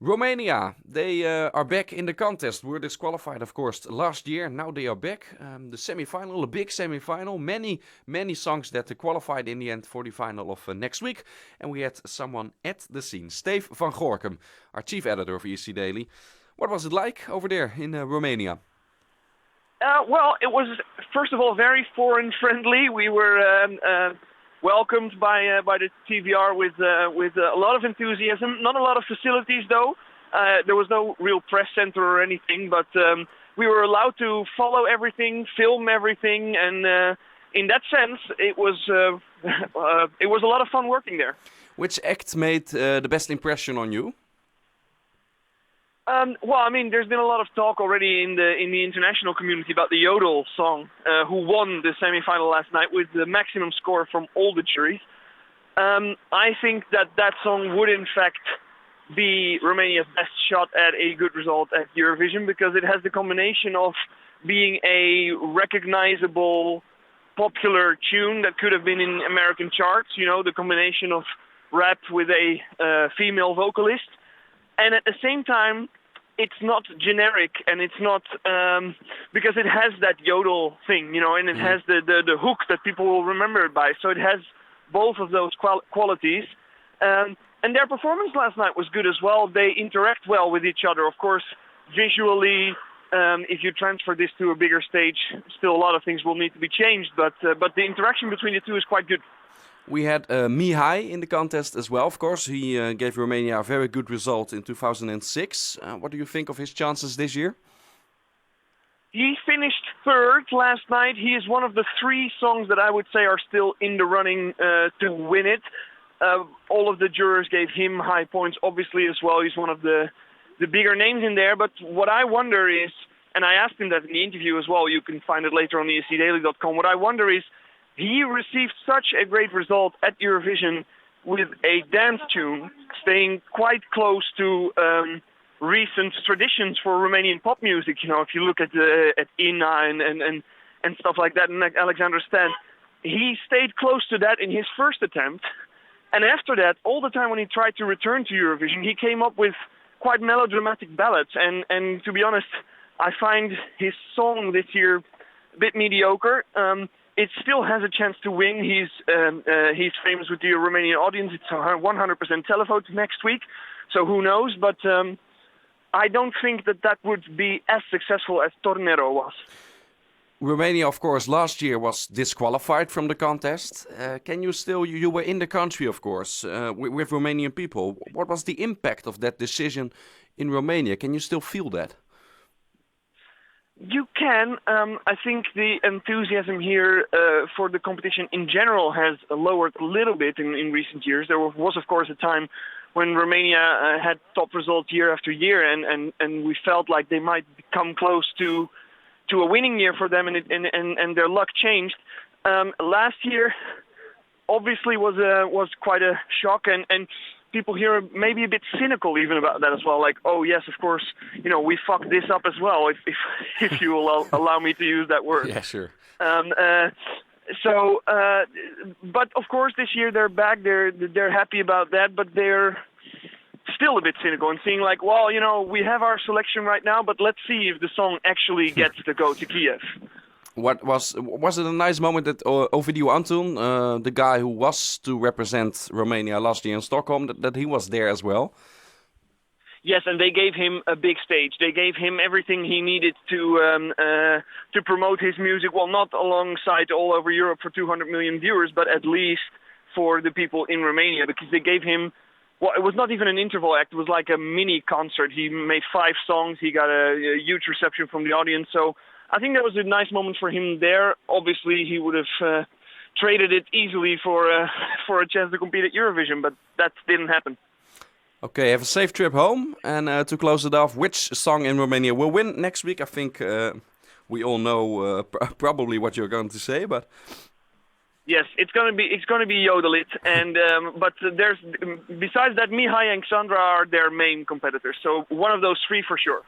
Romania, they are back in the contest. Were disqualified, of course, last year. Now they are back. The semi-final, a big semi-final. Many songs that qualified in the end for the final of next week. And we had someone at the scene, Steef van Gorkum, our chief editor of ESC Daily. What was it like over there in Romania? Well, it was, first of all, very foreign-friendly. We were welcomed by the TVR with a lot of enthusiasm. Not a lot of facilities, though. There was no real press center or anything, but we were allowed to follow everything, film everything, and in that sense, it was a lot of fun working there. Which act made the best impression on you? Well, I mean, there's been a lot of talk already in the international community about the Yodel song, who won the semi-final last night with the maximum score from all the juries. I think that song would, in fact, be Romania's best shot at a good result at Eurovision, because it has the combination of being a recognizable, popular tune that could have been in American charts, you know, the combination of rap with a female vocalist. And at the same time, it's not generic, and it's not because it has that yodel thing, you know, and it has the hook that people will remember it by. So it has both of those qualities. And their performance last night was good as well. They interact well with each other. Of course, visually, if you transfer this to a bigger stage, still a lot of things will need to be changed. But the interaction between the two is quite good. We had Mihai in the contest as well, of course. He gave Romania a very good result in 2006. What do you think of his chances this year? He finished third last night. He is one of the three songs that I would say are still in the running to win it. All of the jurors gave him high points, obviously, as well. He's one of the bigger names in there. But what I wonder is, and I asked him that in the interview as well, you can find it later on escdaily.com. What I wonder is, he received such a great result at Eurovision with a dance tune, staying quite close to recent traditions for Romanian pop music. You know, if you look at Ina and stuff like that, and like Alexander Stan, he stayed close to that in his first attempt. And after that, all the time when he tried to return to Eurovision, he came up with quite melodramatic ballads. And to be honest, I find his song this year a bit mediocre. It still has a chance to win. He's famous with the Romanian audience. It's 100% televote next week, so who knows? But I don't think that would be as successful as Tornero was. Romania, of course, last year was disqualified from the contest. Can you still, you were in the country, of course, with Romanian people. What was the impact of that decision in Romania? Can you still feel that? You can. I think the enthusiasm here for the competition in general has lowered a little bit in recent years. There was, of course, a time when Romania had top results year after year, and we felt like they might come close to a winning year for them, and their luck changed. Last year, obviously, was quite a shock, and people here are maybe a bit cynical even about that as well. Like, oh yes, of course, you know, we fucked this up as well, if you will allow me to use that word. Yeah, sure. But of course, this year they're back. They're happy about that, but they're still a bit cynical and seeing like, well, you know, we have our selection right now, but let's see if the song actually gets to go to Kiev. What was it a nice moment that Ovidiu Anton, the guy who was to represent Romania last year in Stockholm, that he was there as well? Yes, and they gave him a big stage. They gave him everything he needed to promote his music. Well, not alongside all over Europe for 200 million viewers, but at least for the people in Romania, because they gave him. Well, it was not even an interval act. It was like a mini concert. He made 5 songs. He got a huge reception from the audience. So I think that was a nice moment for him there. Obviously, he would have traded it easily for a chance to compete at Eurovision, but that didn't happen. Okay, have a safe trip home. And to close it off, which song in Romania will win next week? I think we all know probably what you're going to say, but... Yes, it's gonna be Yodelit, and but there's besides that, Mihai and Xandra are their main competitors. So one of those three for sure.